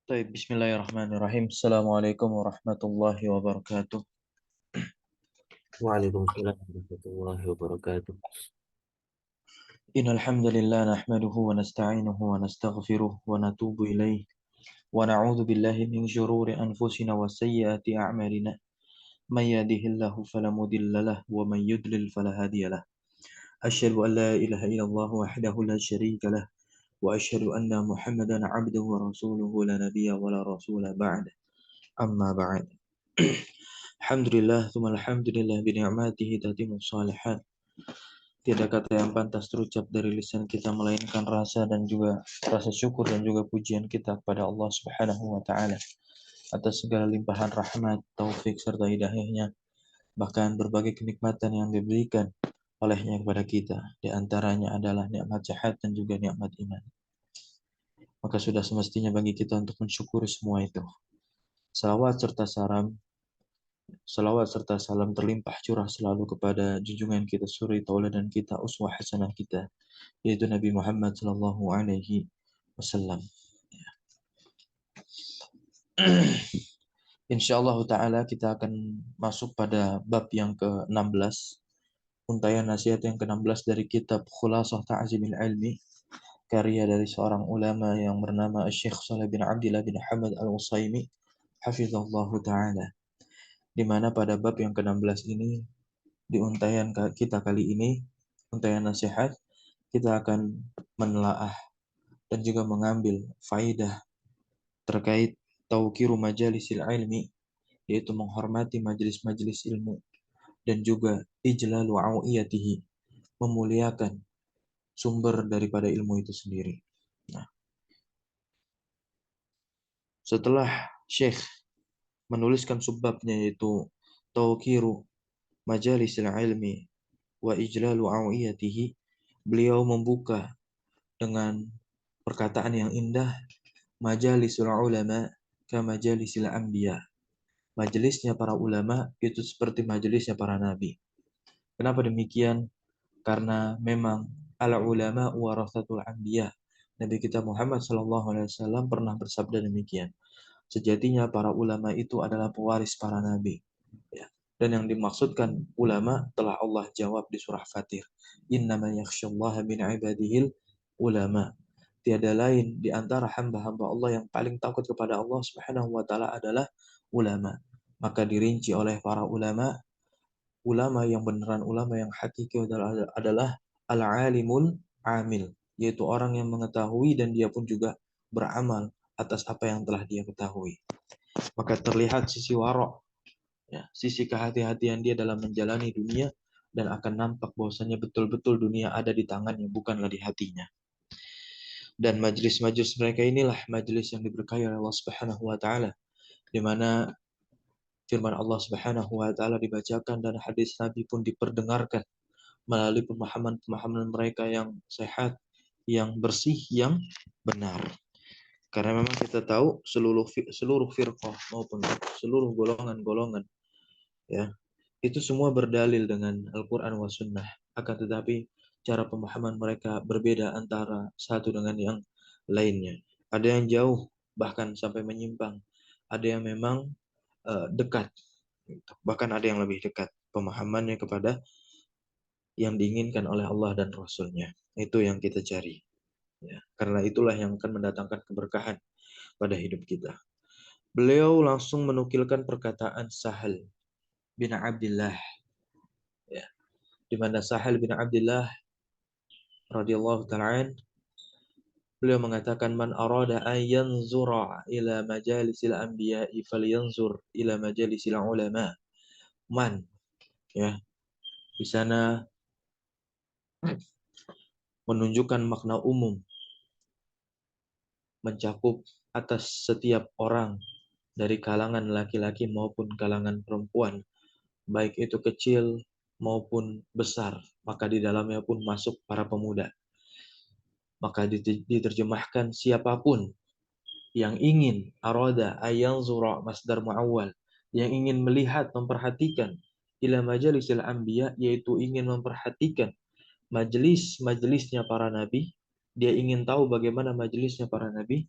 Baik, bismillahirrahmanirrahim. Assalamualaikum warahmatullahi wabarakatuh. Waalaikumsalam warahmatullahi wabarakatuh. Innal hamdalillah nahmaduhu wa nasta'inuhu wa nastaghfiruh wa natubu ilaih wa na'udzu billahi min shururi anfusina wa sayyiati a'malina. May yahdihillahu fala mudilla lahu wa may yudlil fala hadiya lahu. Asyhadu an la ilaha illallah wahdahu la syarika lahu wa asyhadu anna Muhammadan 'abduhu wa rasuluhu la nabiyya wa la rasula ba'da. Amma ba'd. Alhamdulillah, tsumma alhamdulillah bi ni'matihi tatimmus shalihat. Tiada kata yang pantas terucap dari lisan kita melainkan rasa dan juga rasa syukur dan juga pujian kita kepada Allah Subhanahu wa taala atas segala limpahan rahmat, taufik serta hidayahnya, bahkan berbagai kenikmatan yang diberikan olehnya kepada kita. Di antaranya adalah nikmat sehat dan juga nikmat iman. Maka sudah semestinya bagi kita untuk mensyukuri semua itu. Salawat serta salam terlimpah curah selalu kepada junjungan kita, suri tauladan kita, uswah hasanah kita, yaitu Nabi Muhammad sallallahu alaihi wasallam. Insyaallah taala kita akan masuk pada bab yang ke-16, untayan nasihat yang ke-16 dari kitab Khulasah Ta'zimil Ilmi, karya dari seorang ulama yang bernama Syekh Shalih bin Abdillah bin Hamad Al-Utsaimin hafizallahu taala, di mana pada bab yang ke-16 ini, di untayan kita kali ini, untayan nasihat, kita akan menelaah dan juga mengambil faidah terkait tauqiru majalisil ilmi, yaitu menghormati majelis-majelis ilmu, dan juga ijlalu auiyatihi, memuliakan sumber daripada ilmu itu sendiri. Nah, setelah Syekh menuliskan subbabnya, yaitu tauqiru majalisil ilmi wa ijlalu auiyatihi, beliau membuka dengan perkataan yang indah, majalisul ulama ka majalisil anbiya. Majelisnya para ulama itu seperti majelisnya para nabi. Kenapa demikian? Karena memang ala ulama warasatul anbiya. Nabi kita Muhammad sallallahu alaihi wasallam pernah bersabda demikian. Sejatinya para ulama itu adalah pewaris para nabi. Ya. Dan yang dimaksudkan ulama telah Allah jawab di surah Fatir. Innama yakhsyallaha min ibadihil ulama. Tiada lain di antara hamba-hamba Allah yang paling takut kepada Allah Subhanahu wa taala adalah ulama. Maka dirinci oleh para ulama, ulama yang beneran, ulama yang hakiki adalah al-alimul amil, yaitu orang yang mengetahui dan dia pun juga beramal atas apa yang telah dia ketahui. Maka terlihat sisi warok, ya, sisi kehati-hatian dia dalam menjalani dunia, dan akan nampak bahwasanya betul-betul dunia ada di tangannya, bukanlah di hatinya. Dan majelis-majelis mereka inilah majelis yang diberkahi oleh Allah Subhanahu wa taala, di mana firman Allah Subhanahu wa taala dibacakan dan hadis Nabi pun diperdengarkan melalui pemahaman-pemahaman mereka yang sehat, yang bersih, yang benar. Karena memang kita tahu seluruh firqah maupun seluruh golongan-golongan, ya, itu semua berdalil dengan Al-Qur'an wa Sunnah. Akan tetapi cara pemahaman mereka berbeda antara satu dengan yang lainnya. Ada yang jauh bahkan sampai menyimpang. Ada yang memang dekat. Bahkan ada yang lebih dekat pemahamannya kepada yang diinginkan oleh Allah dan Rasul-Nya. Itu yang kita cari. Ya, karena itulah yang akan mendatangkan keberkahan pada hidup kita. Beliau langsung menukilkan perkataan Sahal bin Abdullah, ya, di mana Sahal bin Abdullah radhiyallahu ta'ala, beliau mengatakan, man arada an yanzura ila majalisil anbiya'i falyanzur ila majalisil ulama. Man, ya, di sana menunjukkan makna umum, mencakup atas setiap orang dari kalangan laki-laki maupun kalangan perempuan, baik itu kecil maupun besar, maka di dalamnya pun masuk para pemuda. Maka diterjemahkan siapapun yang ingin, arada ayanzura masdar muawwal, yang ingin melihat, memperhatikan, ila majalisil anbiya, yaitu ingin memperhatikan majelis-majelisnya para nabi, dia ingin tahu bagaimana majelisnya para nabi,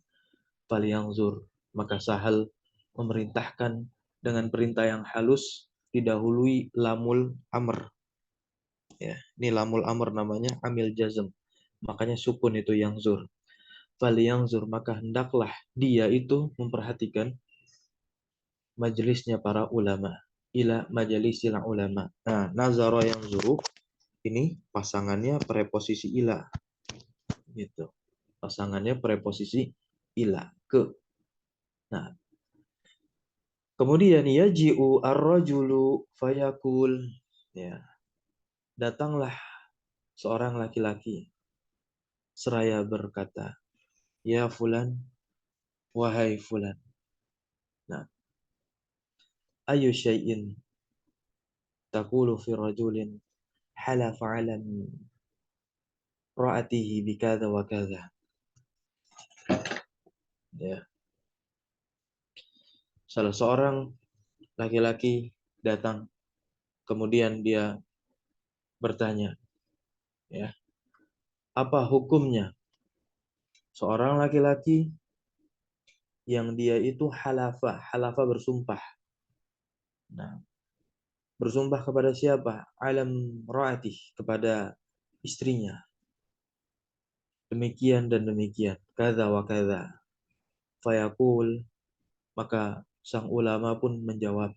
falyanzur, Maka Sahal memerintahkan dengan perintah yang halus didahului lamul amr. Ya, ini lamul amr namanya amil jazm. Makanya sukun itu yang zur. Fali yang zur, maka hendaklah dia itu memperhatikan majelisnya para ulama. Ila majalisil ulama. Nah, nazara yang zuru ini pasangannya preposisi ila gitu. Pasangannya preposisi ila ke. Nah, kemudian yaji'u ar-rajulu fayakul, ya, datanglah seorang laki-laki seraya berkata, ya fulan, wahai fulan. Nah, ayu syai'in taqulu fi rajulin halafa alam ra'atihi bikadha wa kadha. Ya, salah seorang laki-laki datang, kemudian dia bertanya, ya, apa hukumnya seorang laki-laki yang dia itu halafa bersumpah. Nah, bersumpah kepada siapa? Alam ra'atih, kepada istrinya. Demikian dan demikian, kada wa kada. Fayaqul, maka sang ulama pun menjawab,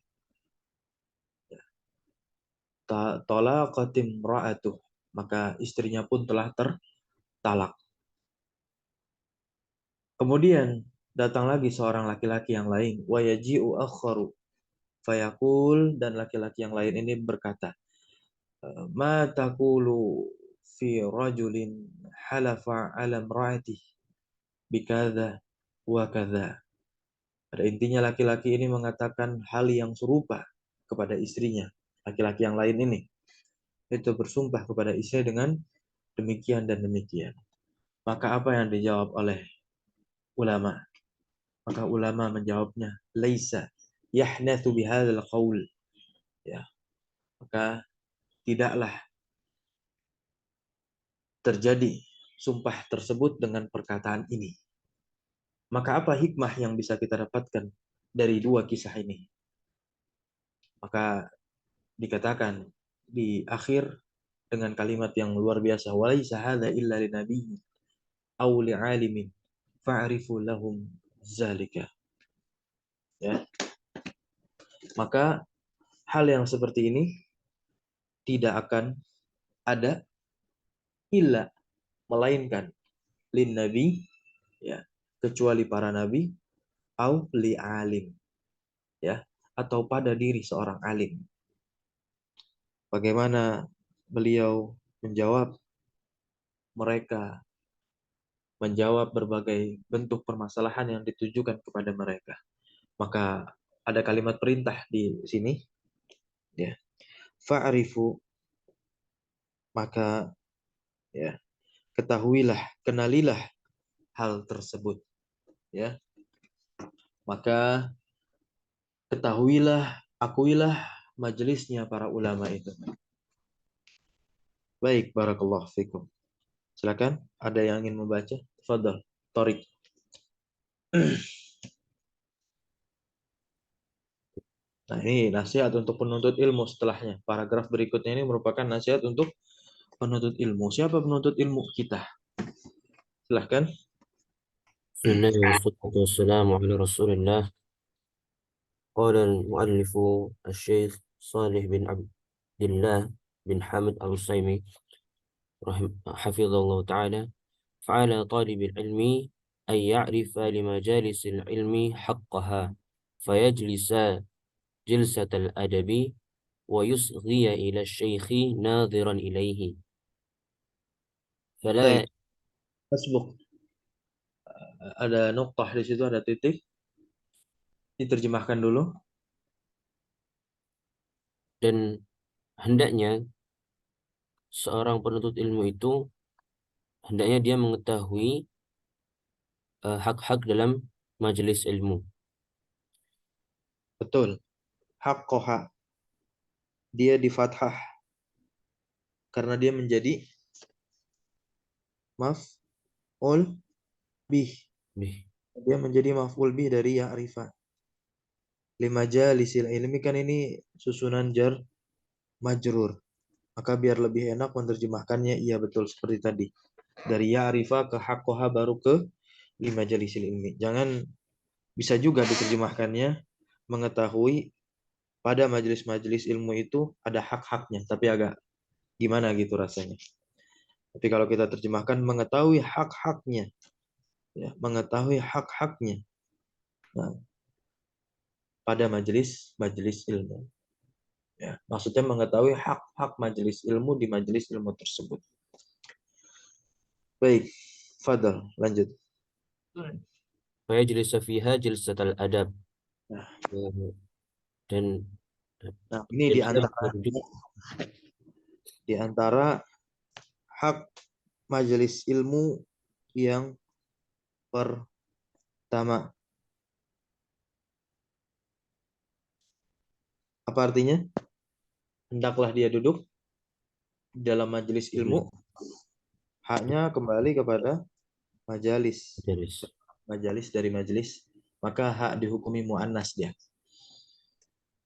talaqatim ra'atuh, maka istrinya pun telah tertalak. Kemudian datang lagi seorang laki-laki yang lain, wa yaji'u akharu, fayaqul, dan laki-laki yang lain ini berkata, ma taqulu fi rajulin halafa ala imra'atih bikadza wa kadza. Pada intinya laki-laki ini mengatakan hal yang serupa kepada istrinya. Laki-laki yang lain ini itu bersumpah kepada istri dengan demikian dan demikian. Maka apa yang dijawab oleh ulama? Maka ulama menjawabnya, laisa yahnathu bihadzal qaul. Ya, maka tidaklah terjadi sumpah tersebut dengan perkataan ini. Maka apa hikmah yang bisa kita dapatkan dari dua kisah ini? Maka dikatakan di akhir dengan kalimat yang luar biasa, walaisa hadza illa linabiyyin aw li'alimin fa'rifu lahum zalika. Ya. Maka hal yang seperti ini tidak akan ada illa, melainkan lin nabi, ya, kecuali para nabi, au li alim, ya, atau pada diri seorang alim. Bagaimana beliau menjawab? Mereka menjawab berbagai bentuk permasalahan yang ditujukan kepada mereka. Maka ada kalimat perintah di sini, ya. Fa'rifu, maka, ya, ketahuilah, kenalilah hal tersebut, ya. Maka ketahuilah, akuilah majelisnya para ulama itu. Baik, barakallahu fikum. Silakan, ada yang ingin membaca? Tafadhal, Tariq. Nah, ini nasihat untuk penuntut ilmu setelahnya. Paragraf berikutnya ini merupakan nasihat untuk penuntut ilmu. Siapa penuntut ilmu kita? Silahkan. Bismillah wassalatu wassalamu ala rasulillah. Qala al-muallif al-syeikh Salih bin Abdullah bin Hamid al-Utsaimin hafizallahu ta'ala. Fa'ala talibil ilmi an ya'rifa li majalisil ilmi haqqaha fayajlisa jilsatal adabi wa yusghiya ila syekhi nadhiran ilaihi Baik, fala. Facebook. Ada noktah di situ, ada titik. Diterjemahkan dulu. Dan hendaknya seorang penuntut ilmu itu hendaknya dia mengetahui hak-hak dalam majelis ilmu. Betul. Haqqoha. Dia di fathah karena dia menjadi maf'ul bih. Bih. Dia menjadi maf'ul bih dari ya'rifa. Limajalisil ilmi kan ini susunan jar majrur. Maka biar lebih enak menerjemahkannya, iya betul seperti tadi. Dari ya'rifa ke haqqaha baru ke limajalisil ilmi. Jangan, bisa juga diterjemahkannya mengetahui pada majelis-majelis ilmu itu ada hak-haknya, tapi agak gimana gitu rasanya. Tapi kalau kita terjemahkan mengetahui hak-haknya, ya, mengetahui hak-haknya, nah, pada majelis-majelis ilmu. Ya, maksudnya mengetahui hak-hak majelis ilmu di majelis ilmu tersebut. Baik, Fadal, lanjut. Fayajlisu fiha jilsatal adab. Nah, Eh, Dan ini di jilsah antara duduk. hak majelis ilmu yang pertama. Apa artinya? Hendaklah dia duduk dalam majelis ilmu, haknya kembali kepada majalis. Majelis. Majalis dari majelis, maka hak dihukumi muannas dia.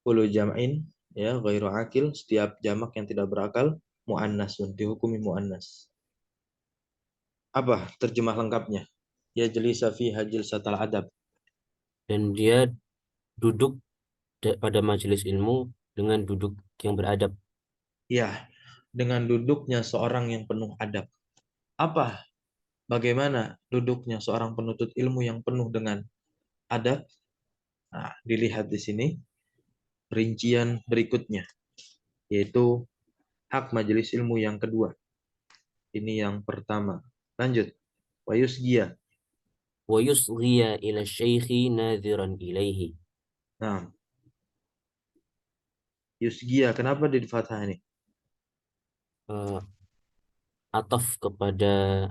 Kullu jam'in, ya, ghairu akil, setiap jamak yang tidak berakal muannasun, dihukumi muannas. Apa terjemah lengkapnya? Ya jelisa fi hajil satal adab. Dan dia duduk pada majelis ilmu dengan duduk yang beradab. Ya, dengan duduknya seorang yang penuh adab. Apa? Bagaimana duduknya seorang penuntut ilmu yang penuh dengan adab? Nah, dilihat di sini rincian berikutnya, yaitu hak majelis ilmu yang kedua. Ini yang pertama. Lanjut. Wayusgia. Wa yusghiya ila syaikhi nadhiran ilaihi. Nah, yusgia. Kenapa di fathah ini? Eh, Ataf kepada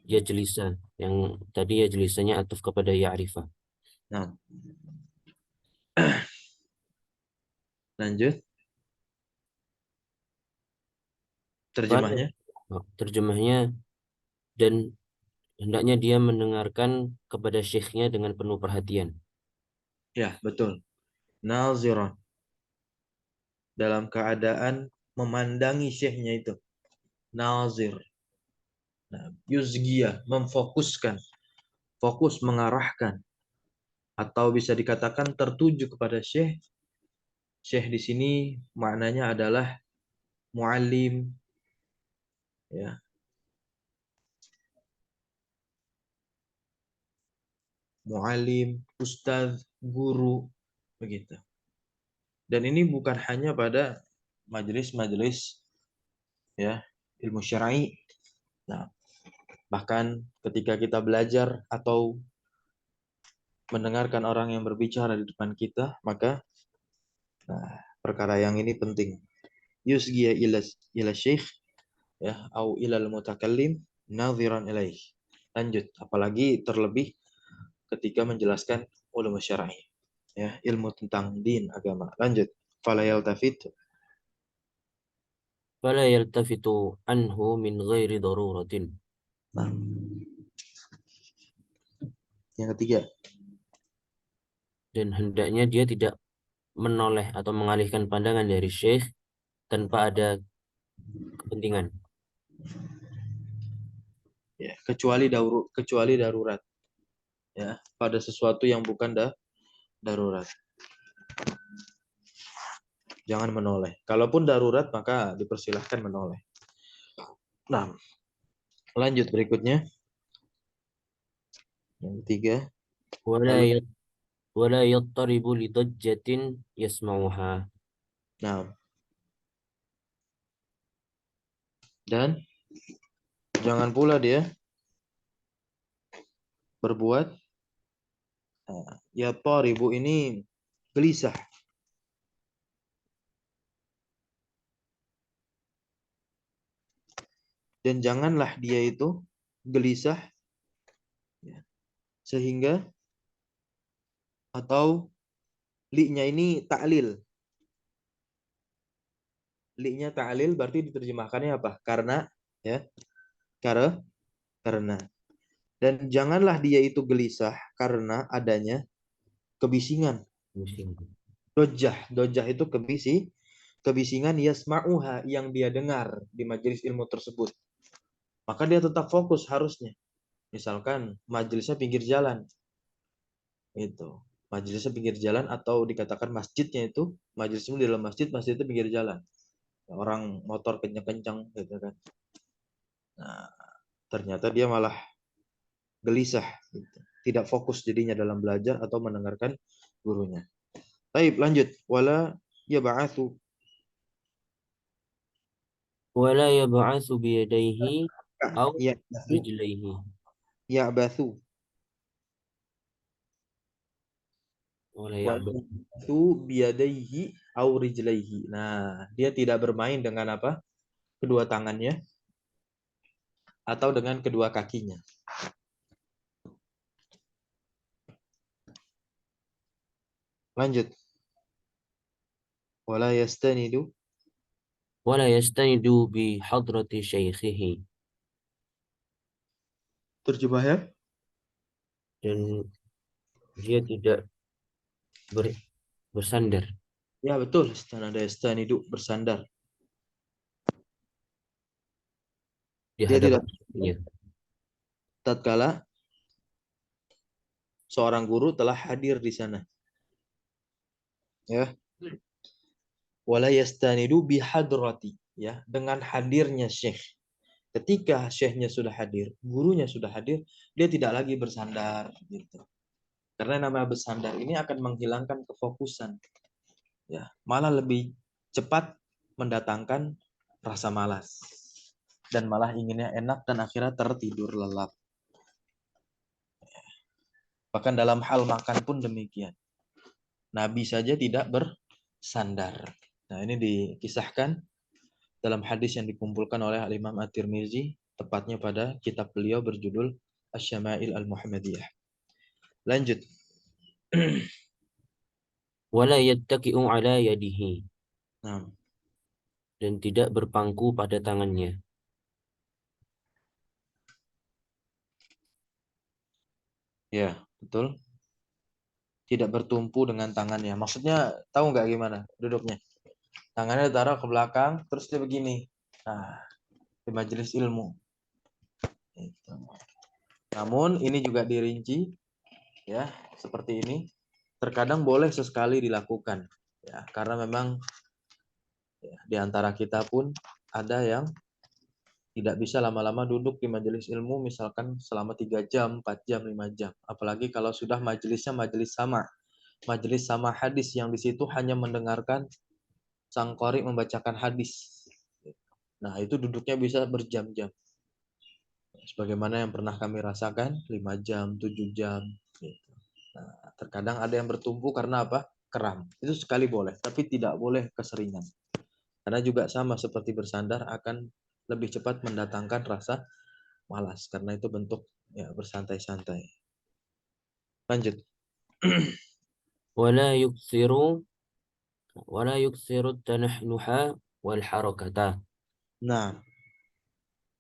yajlisa. Yang tadi yajlisanya ataf kepada ya'rifa. Nah, lanjut. Fala, Terjemahnya. terjemahnya, dan hendaknya dia mendengarkan kepada syekhnya dengan penuh perhatian. Ya, betul. Naziran. Dalam keadaan memandangi syekhnya itu. Nazir. Nah, yusgia. Memfokuskan. Fokus mengarahkan. Atau bisa dikatakan tertuju kepada syekh. Syekh di sini maknanya adalah muallim, ya, muallim, ustadz, guru, begitu. Dan ini bukan hanya pada majelis-majelis, ya, ilmu syar'i. Nah, bahkan ketika kita belajar atau mendengarkan orang yang berbicara di depan kita, maka nah, perkara yang ini penting. Yusgiya ila syekh, ya, au ilal mutakallim nadhiran ilaih. Lanjut, apalagi terlebih ketika menjelaskan ulum syar'i, ya, ilmu tentang din agama. Lanjut. Fala yaltafit. Fala yaltafitu anhu min ghairi daruratin. Nah, yang ketiga. Dan hendaknya dia tidak menoleh atau mengalihkan pandangan dari syekh tanpa ada kepentingan. Ya, kecuali darurat, ya, pada sesuatu yang bukan darurat. Jangan menoleh. Kalaupun darurat maka dipersilahkan menoleh. Nah, lanjut berikutnya. Yang ketiga. Wala Lalu, yat wala yattaribu lidajjatin yasma'uha. nah, dan jangan pula dia berbuat, ya taribu ini gelisah. Dan janganlah dia itu gelisah, ya, sehingga, atau li-nya ini ta'lil. Li-nya ta'lil berarti diterjemahkannya apa? Karena, ya, karena. Dan janganlah dia itu gelisah karena adanya kebisingan. Musim. Dojah itu kebisingan yasma'uha yang dia dengar di majelis ilmu tersebut. Maka dia tetap fokus harusnya. Misalkan majelisnya pinggir jalan, itu majelisnya pinggir jalan atau dikatakan masjidnya itu majelisnya di dalam masjid, masjid itu pinggir jalan. Orang motor kencang-kencang gitu kan. Nah, ternyata dia malah gelisah, gitu. Tidak fokus jadinya dalam belajar atau mendengarkan gurunya. Baik, lanjut. Wala yab'atsu. ولا يبعث بيديه أو Ya'batsu. رجليه. Ya'batsu. ولا Wa يعبث. ya'batsu biyadaihi au rijlaihi. Nah, dia tidak bermain dengan apa? Kedua tangannya atau dengan kedua kakinya. Lanjut. Wala yastanidu. ولا يستند بحضرة شيخه. Terjemah ya? Dan dia tidak ber- bersandar Ya betul. Yastanidu bersandar. di Dia tidak hadapan ibunya. tatkala seorang guru telah hadir di sana. Ya. Wala yastanidu bihadrati. Ya, dengan hadirnya syekh. Ketika syekhnya sudah hadir, gurunya sudah hadir, dia tidak lagi bersandar gitu. Karena nama bersandar ini akan menghilangkan kefokusan. Ya, malah lebih cepat mendatangkan rasa malas dan malah inginnya enak dan akhirnya tertidur lelap. Bahkan dalam hal makan pun demikian. Nabi saja tidak bersandar. Nah, ini dikisahkan dalam hadis yang dikumpulkan oleh Al-Imam At-Tirmizi, tepatnya pada kitab beliau berjudul Asy-Syama'il Al-Muhammadiyah. Lanjut. ولا يتكئ على يده. Nah, Dan tidak berpangku pada tangannya. ya, betul. Tidak bertumpu dengan tangannya. Maksudnya tahu nggak gimana duduknya? Tangannya ditaruh ke belakang, terus dia begini. Nah, di majelis ilmu. Itu. Namun ini juga dirinci, ya, seperti ini. Terkadang boleh sesekali dilakukan, ya, karena memang ya, di antara kita pun ada yang tidak bisa lama-lama duduk di majelis ilmu, misalkan selama 3 jam, 4 jam, 5 jam. Apalagi kalau sudah majelisnya majelis sama hadis yang di situ hanya mendengarkan sang qori membacakan hadis. Nah, itu duduknya bisa berjam-jam. Sebagaimana yang pernah kami rasakan, 5 jam, 7 jam. Gitu. Nah, terkadang ada yang bertumpu karena apa? Keram. Itu sekali boleh, tapi tidak boleh keseringan. Karena juga sama seperti bersandar akan lebih cepat mendatangkan rasa malas. Karena itu bentuk ya bersantai-santai. Lanjut. ولا يكثر ولا يكثر التنحنح والحركة. Nah,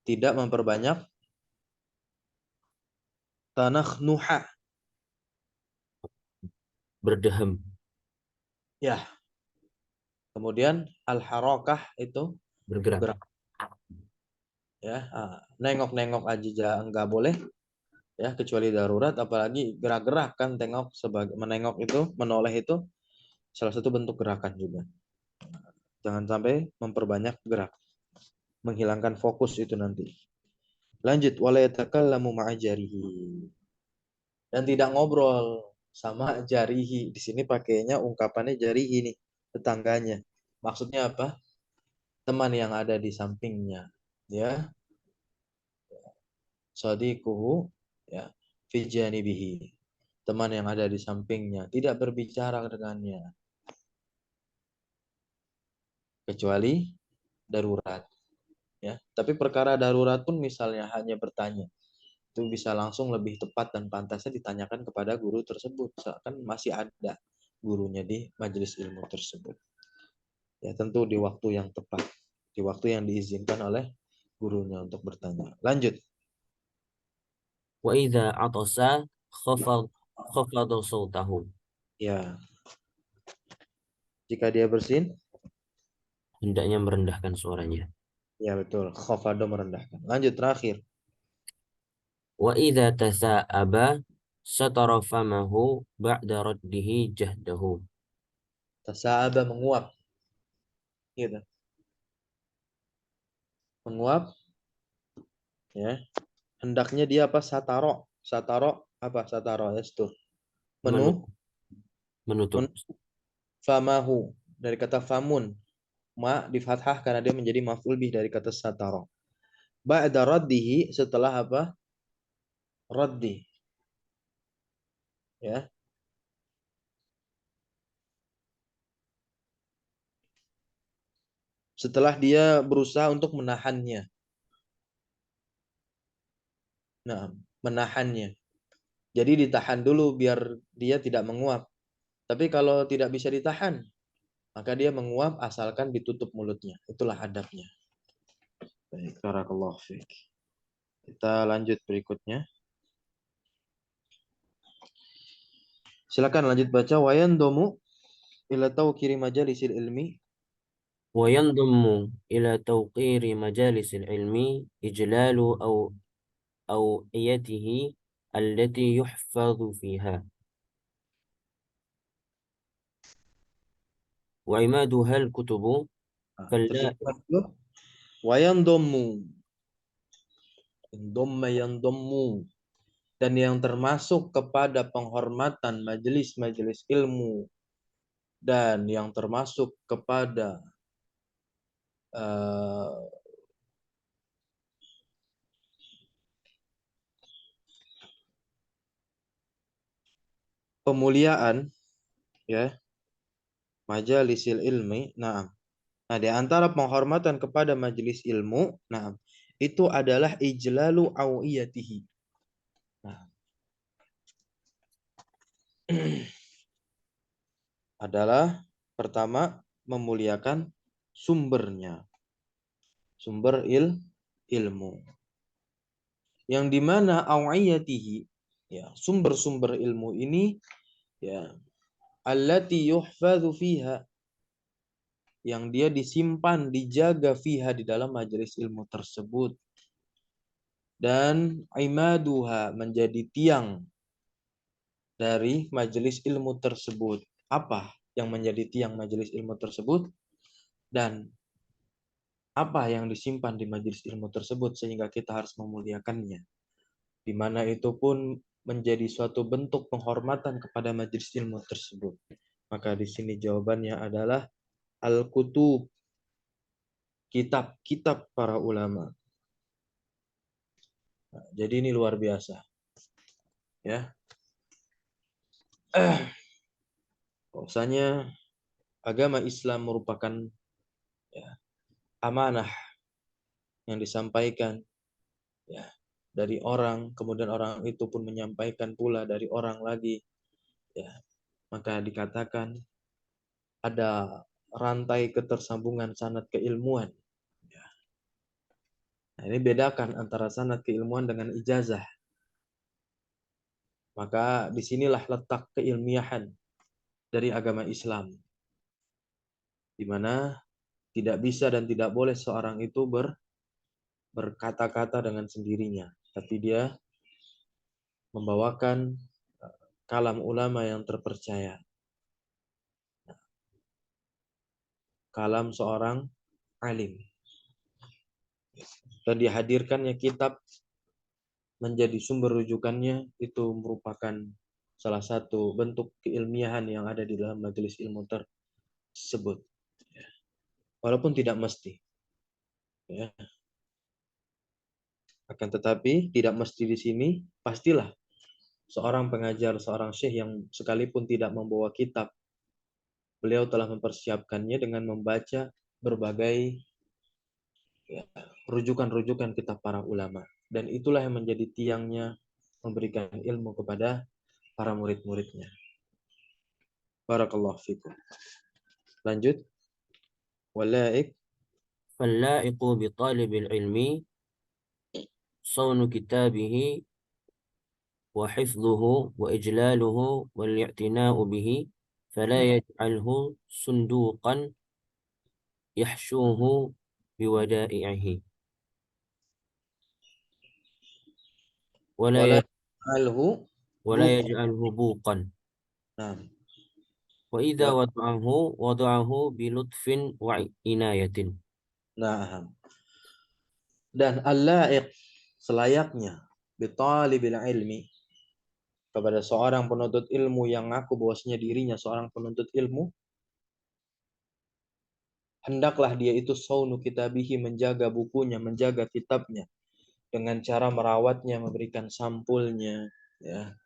tidak memperbanyak tanah nuha. Berdehem. Ya, kemudian al-harakah itu Bergerak. gerak. Ya, nengok-nengok aja enggak boleh. Ya, kecuali darurat, apalagi gerak-gerak kan, tengok sebagai menengok itu, menoleh itu salah satu bentuk gerakan juga. Jangan sampai memperbanyak gerak, menghilangkan fokus itu nanti. Lanjut, wala yatakallamu ma'a jarihi. Dan tidak ngobrol sama jarihi. Di sini pakainya ungkapannya jarihi nih, tetangganya. Maksudnya apa? Teman yang ada di sampingnya. Ya, sadiquhu ya fi janibihi. Teman yang ada di sampingnya tidak berbicara dengannya kecuali darurat, ya. Tapi perkara darurat pun misalnya hanya bertanya, itu bisa langsung lebih tepat dan pantasnya ditanyakan kepada guru tersebut, kan masih ada gurunya di majelis ilmu tersebut. Ya, tentu di waktu yang tepat, di waktu yang diizinkan oleh gurunya untuk bertanya. Lanjut. وإذا عطس خفض صوته. Ya, jika dia bersin, Hendaknya merendahkan suaranya. ya betul. Khafado merendahkan. Lanjut terakhir. وإذا تثاءب ستر فمه بعد رده جهده. Tasa'aba menguap. Gitu. Menguap, ya. Hendaknya dia apa? Sataro. Sataro apa? Sataro ya, itu. Menut- Menu, Menutup. men famahu dari kata famun. Ma di fathah karena dia menjadi maf'ul bih dari kata sataro. Ba'da raddihi setelah apa? Raddi, ya. Setelah dia berusaha untuk menahannya. Nah, menahannya. Jadi ditahan dulu biar dia tidak menguap. Tapi kalau tidak bisa ditahan, maka dia menguap asalkan ditutup mulutnya. Itulah adabnya. Baik, barakallahu fiik. Kita lanjut berikutnya. Silakan lanjut baca wayan domu ila tawqiri majalisil ilmi. وينضم إلى توقير مجالس العلم إجلال أوعيته التي يحفظ فيها وعمادها الكتب. Nah, فلا terjemah dulu. Wayan domu. Domma yang domu. Dan yang termasuk kepada penghormatan majelis-majelis ilmu. Dan yang termasuk kepada uh, pemuliaan, ya, majalisil ilmi. Nah, di antara penghormatan kepada majelis ilmu, itu adalah ijlalu awiyatihi. Nah, adalah pertama memuliakan sumbernya, sumber ilmu. Yang dimana awiyatihi, ya, sumber-sumber ilmu ini, ya, allati yuhfadhu fiha, yang dia disimpan, dijaga fiha di dalam majelis ilmu tersebut. Dan imaduha menjadi tiang dari majelis ilmu tersebut. Apa yang menjadi tiang majelis ilmu tersebut? Dan apa yang disimpan di majelis ilmu tersebut sehingga kita harus memuliakannya. Di mana itu pun menjadi suatu bentuk penghormatan kepada majelis ilmu tersebut. Maka di sini jawabannya adalah al-kutub, kitab-kitab para ulama. Nah, jadi ini luar biasa, ya. Bahwasanya agama Islam merupakan, ya, amanah yang disampaikan, ya, dari orang, kemudian orang itu pun menyampaikan pula dari orang lagi, ya. Maka dikatakan ada rantai ketersambungan sanad keilmuan, ya. Nah, ini bedakan antara sanad keilmuan dengan ijazah. Maka disinilah letak keilmiahan dari agama Islam, di mana tidak bisa dan tidak boleh seorang itu berkata-kata dengan sendirinya, tapi dia membawakan kalam ulama yang terpercaya, kalam seorang alim. Dan dihadirkannya kitab menjadi sumber rujukannya itu merupakan salah satu bentuk keilmiahan yang ada di dalam majelis ilmu tersebut. Walaupun tidak mesti, ya. Akan tetapi tidak mesti di sini pastilah seorang pengajar, seorang syekh yang sekalipun tidak membawa kitab, beliau telah mempersiapkannya dengan membaca berbagai, ya, rujukan-rujukan kitab para ulama. Dan itulah yang menjadi tiangnya memberikan ilmu kepada para murid-muridnya. Barakallahu fikum. Lanjut. Walaik. فاللائق بطالب العلم صون كتابه وحفظه وإجلاله والاعتناء به فلا يجعله صندوقا يحشوه بودائعه ولا Wala ي- alhu ولا buq. يجعله بوقا Nah, وإذا wa- وضعه بلطف وعناية. nah. Dan al-laiq selayaknya bitalibil ilmi kepada seorang penuntut ilmu yang ngaku bahwasanya dirinya seorang penuntut ilmu, hendaklah dia itu saunu kitabihi, menjaga bukunya, menjaga kitabnya dengan cara merawatnya, memberikan sampulnya, ya,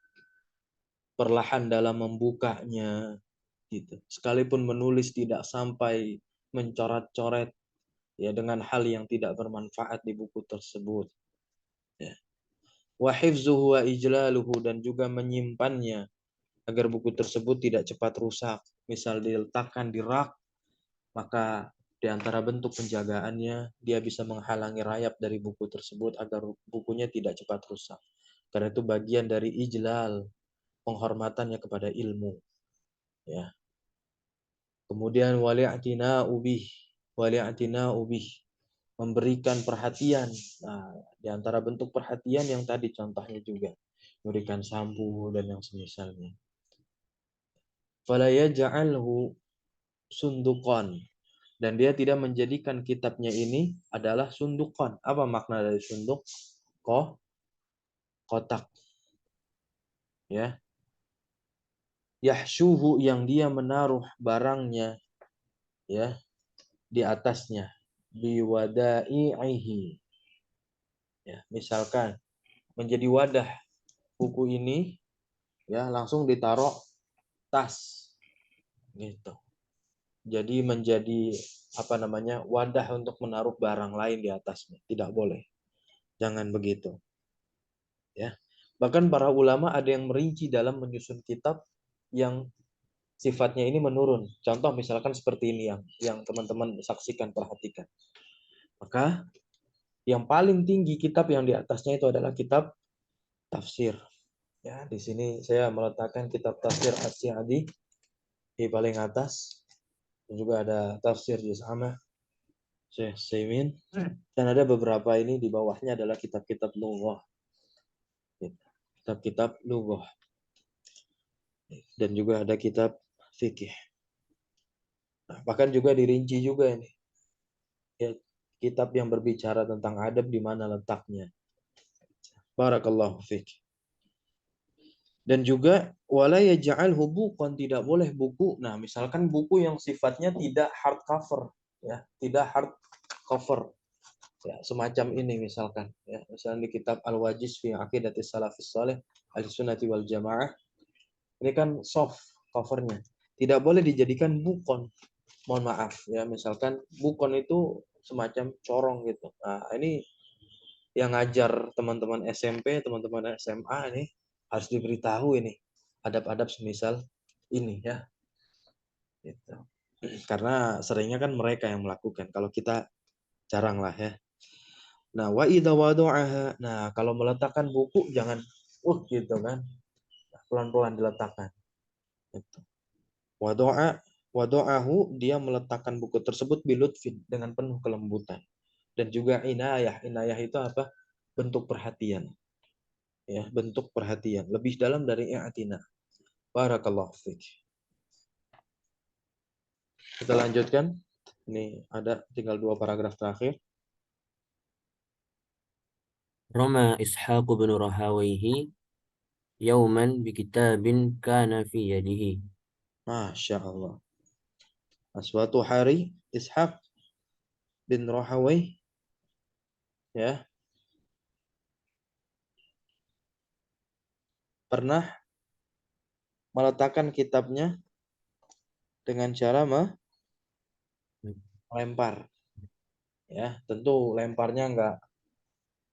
perlahan dalam membukanya, gitu. Sekalipun menulis tidak sampai mencoret-coret, ya, dengan hal yang tidak bermanfaat di buku tersebut. Ya. Wa hifzuhu wa ijlaluhu, dan juga menyimpannya agar buku tersebut tidak cepat rusak. Misal diletakkan di rak, maka di antara bentuk penjagaannya dia bisa menghalangi rayap dari buku tersebut agar bukunya tidak cepat rusak. Karena itu bagian dari ijlal, penghormatannya kepada ilmu, ya. Kemudian wali'tina'u bih, wali'tina'u bih, memberikan perhatian. Nah, di antara bentuk perhatian yang tadi contohnya juga memberikan sampul dan yang semisalnya. Fala yaj'alhu sunduqan, dan dia tidak menjadikan kitabnya ini adalah sunduqan. Apa makna dari sunduk? Kotak, ya. Yahsyuhu, yang dia menaruh barangnya, ya, di atasnya. Biwadaihi, ya, misalkan menjadi wadah buku ini, ya, langsung ditaruh tas, gitu. Jadi menjadi apa namanya, wadah untuk menaruh barang lain di atasnya. Tidak boleh, jangan begitu, ya. Bahkan para ulama ada yang merinci dalam menyusun kitab yang sifatnya ini menurun. Contoh misalkan seperti ini yang teman-teman saksikan, perhatikan. Maka yang paling tinggi kitab yang di atasnya itu adalah kitab tafsir. Ya, di sini saya meletakkan kitab tafsir As-Sa'di di paling atas. Dan juga ada tafsir Juz Amma Syekh Saimin. Dan ada beberapa ini di bawahnya adalah kitab-kitab lughah. Kitab-kitab lughah. Dan juga ada kitab fikih. Nah, bahkan juga dirinci juga ini. Ya, kitab yang berbicara tentang adab di mana letaknya. Barakallahu fiik. Dan juga wala yaj'alhu buqan, tidak boleh buku. Nah, misalkan buku yang sifatnya tidak hard cover, ya, tidak hard cover. Ya, semacam ini misalkan, ya. Misalnya di kitab Al-Wajiz fi Aqidatis Salafis Shalih Ahlussunnati wal Jamaah. Ini kan soft covernya. Tidak boleh dijadikan bukon. Mohon maaf, ya, misalkan bukon itu semacam corong gitu. Nah, ini yang ngajar teman-teman SMP, teman-teman SMA ini harus diberitahu ini adab-adab semisal ini, ya. Gitu. Karena seringnya kan mereka yang melakukan. Kalau kita jarang lah, ya. Nah, wa idza wada'aha. Nah, kalau meletakkan buku jangan gitu kan. Pelan-pelan diletakkan. Gitu. Wada'a wada'ahu, dia meletakkan buku tersebut bilutfin, dengan penuh kelembutan. Dan juga inayah. Inayah itu apa? Bentuk perhatian. Ya, bentuk perhatian lebih dalam dari i'tina. Barakallahu fiik. Kita lanjutkan. Ini ada tinggal 2 paragraf terakhir. رمى إسحاق بن راهويه يوما بكتاب كان في يده. Masya Allah. Nah, suatu hari Ishaq bin Rahawai, ya, pernah meletakkan kitabnya dengan cara melempar. Ya, tentu lemparnya nggak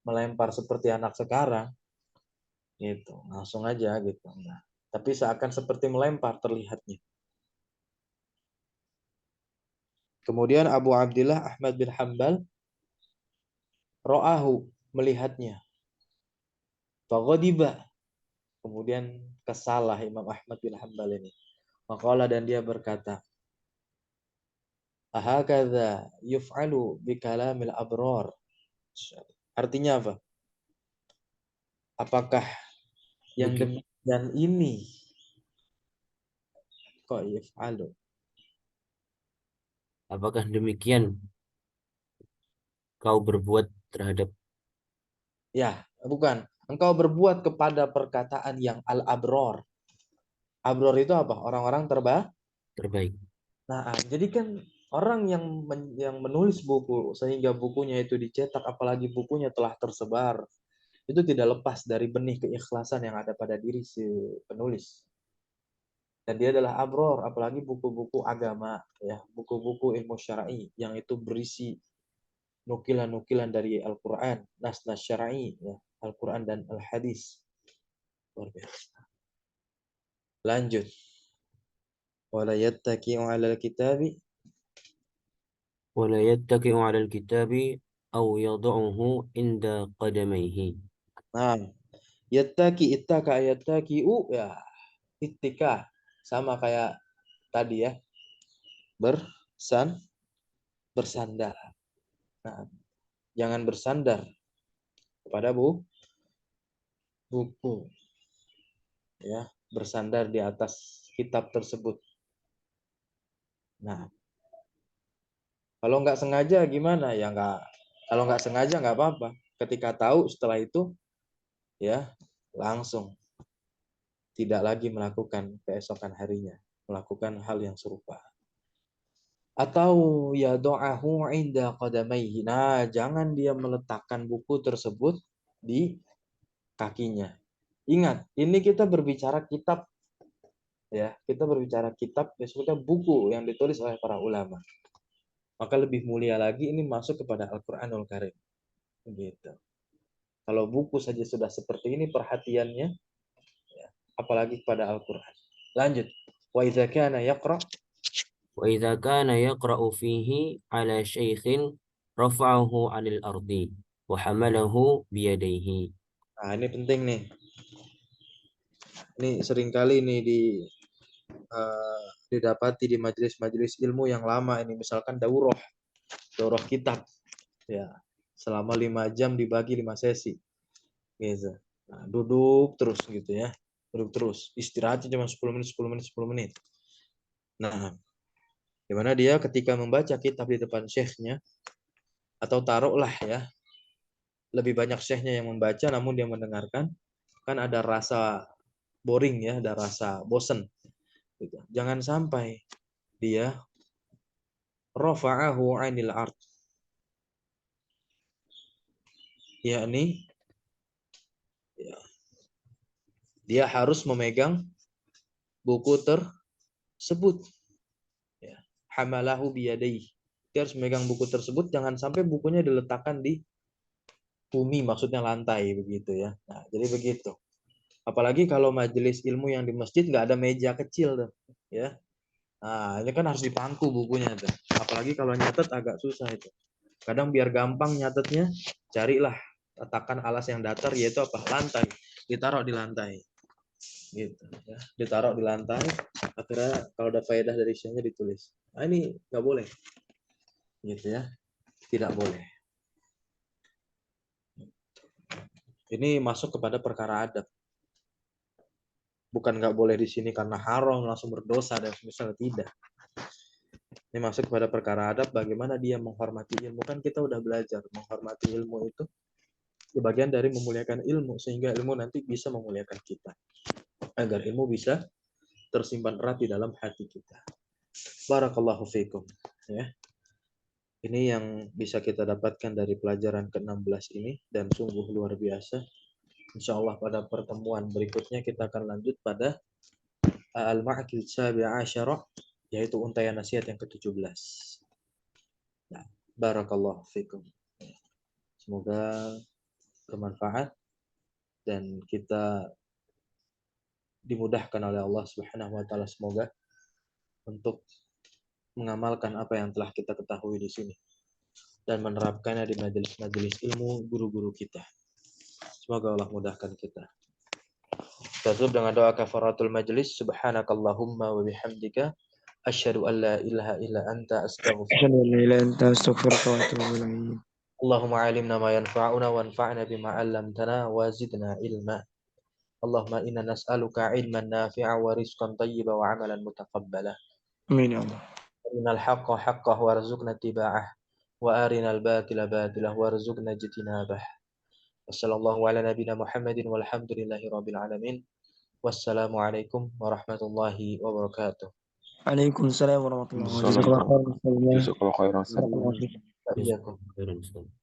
melempar seperti anak sekarang, gitu, langsung aja gitu. Nah, tapi seakan seperti melempar terlihatnya. Kemudian Abu Abdillah Ahmad bin Hambal ro'ahu, melihatnya. Faghadiba, Kemudian kesalah Imam Ahmad bin Hanbal ini. Maqala, dan dia berkata, ahakadha yuf'alu bi kalamil abrar. Artinya apa? Apakah yang Begi- demikian ini kok yuf'alu? Apakah demikian kau berbuat terhadap Ya, bukan. Engkau berbuat kepada perkataan yang al-abror. Abror itu apa? Orang-orang terbaik? Nah, jadi kan orang yang menulis buku sehingga bukunya itu dicetak, apalagi bukunya telah tersebar, itu tidak lepas dari benih keikhlasan yang ada pada diri si penulis. Dan dia adalah abror, apalagi buku-buku agama, ya, buku-buku ilmu syar'i yang itu berisi nukilan-nukilan dari Al-Quran, nas-nas syar'i, ya, Al-Quran dan Al-Hadis. Luar biasa. Lanjut. Wala yattaki'u 'alal kitabi. ولا يتكئ على الكتاب أو يضعه عند قدميه. Nah, yattaki ittaka yattaki'u, ya, ittika sama kayak tadi ya, bersan bersandar. Nah, jangan bersandar kepada buku, ya, bersandar di atas kitab tersebut. Nah, kalau nggak sengaja gimana? Ya nggak, kalau nggak sengaja nggak apa-apa. Ketika tahu setelah itu, ya, langsung tidak lagi melakukan keesokan harinya, melakukan hal yang serupa. Atau ya do'ahu inda qadamaihi. Nah, jangan dia meletakkan buku tersebut di kakinya. Ingat, ini kita berbicara kitab, ya. Kita berbicara kitab, maksudnya buku yang ditulis oleh para ulama. Maka lebih mulia lagi ini masuk kepada Al-Qur'anul Karim. Gitu. Kalau buku saja sudah seperti ini perhatiannya, ya, apalagi kepada Al-Qur'an. Lanjut. Wa idza kana yaqra. وإذا كان يقرأ فيه على شيخ رفعه عن الأرض وحمله بيديه. Nah, ini penting nih. Ini seringkali nih didapati di majelis-majelis ilmu yang lama ini, misalkan daurah kitab, ya, selama 5 jam dibagi 5 sesi, gitu. Nah, duduk terus gitu ya, duduk terus, istirahatnya cuma 10 menit 10 menit 10 menit. Nah, gimana dia ketika membaca kitab di depan syekhnya, atau taruhlah ya, lebih banyak syekhnya yang membaca namun dia mendengarkan, kan ada rasa boring ya, ada rasa bosen gitu. Jangan sampai dia rafa'ahu 'anil ard, yakni, ya, dia harus memegang buku tersebut, ya. Hamalahu biyadaihi. Dia harus memegang buku tersebut, jangan sampai bukunya diletakkan di bumi, maksudnya lantai begitu ya. Nah, jadi begitu. Apalagi kalau majelis ilmu yang di masjid nggak ada meja kecil tuh, ya. Nah, ini kan harus dipangku bukunya tuh. Apalagi kalau nyatet agak susah itu. Kadang biar gampang nyatetnya, carilah letakkan alas yang datar, yaitu apa? Lantai. Ditaruh di lantai. Gitu ya. Ditaruh di lantai, akhirnya kalau ada faedah dari syekhnya ditulis. Nah, ini nggak boleh. Gitu ya. Tidak boleh. Ini masuk kepada perkara adab. Bukan nggak boleh di sini karena haram langsung berdosa dan misalnya, tidak. Ini masuk kepada perkara adab, bagaimana dia menghormati ilmu. Kan kita udah belajar menghormati ilmu itu bagian dari memuliakan ilmu, sehingga ilmu nanti bisa memuliakan kita, agar ilmu bisa tersimpan erat di dalam hati kita. Barakallahu fiikum, ya. Ini yang bisa kita dapatkan dari pelajaran ke-16 ini, dan sungguh luar biasa. Insya Allah pada pertemuan berikutnya kita akan lanjut pada al-ma'akil sabi'a asyara, yaitu untayan nasihat yang ke-17. Nah, barakallahu fiikum. Semoga bermanfaat dan kita dimudahkan oleh Allah Subhanahu wa taala, semoga, untuk mengamalkan apa yang telah kita ketahui di sini dan menerapkannya di majelis-majelis ilmu guru-guru kita. Semoga Allah mudahkan kita. Tutup dengan doa kafaratul majlis. Subhanakallahumma wa bihamdika asyhadu an la ilaha illa anta astaghfiruka. أشهد أن لا إله إلا أنت أستغفرك وأتوب إليك. Allahumma alimna ma yanfa'una wanfa'na bima 'allamtana wa zidna ilma. Allahumma inna nas'aluka ilman nafi'a wa rizqan thayyiban wa 'amalan mutaqabbala. آمين يا الله. Arinal haqqa haqqah warzuqna ittiba'ah wa arinal batila batilah warzuqna ijtinabah. Wassallallahu ala nabiyyina Muhammadin walhamdulillahi rabbil alamin. Wassalamualaikum warahmatullahi wabarakatuh. Waalaikumsalam warahmatullahi wabarakatuh. Assalamualaikum Jazakallah warahmatullahi wabarakatuh. khairan. Jazakallah khairan. Barakallahu fiik. Wa iyyakum. Khairan, Ustaz.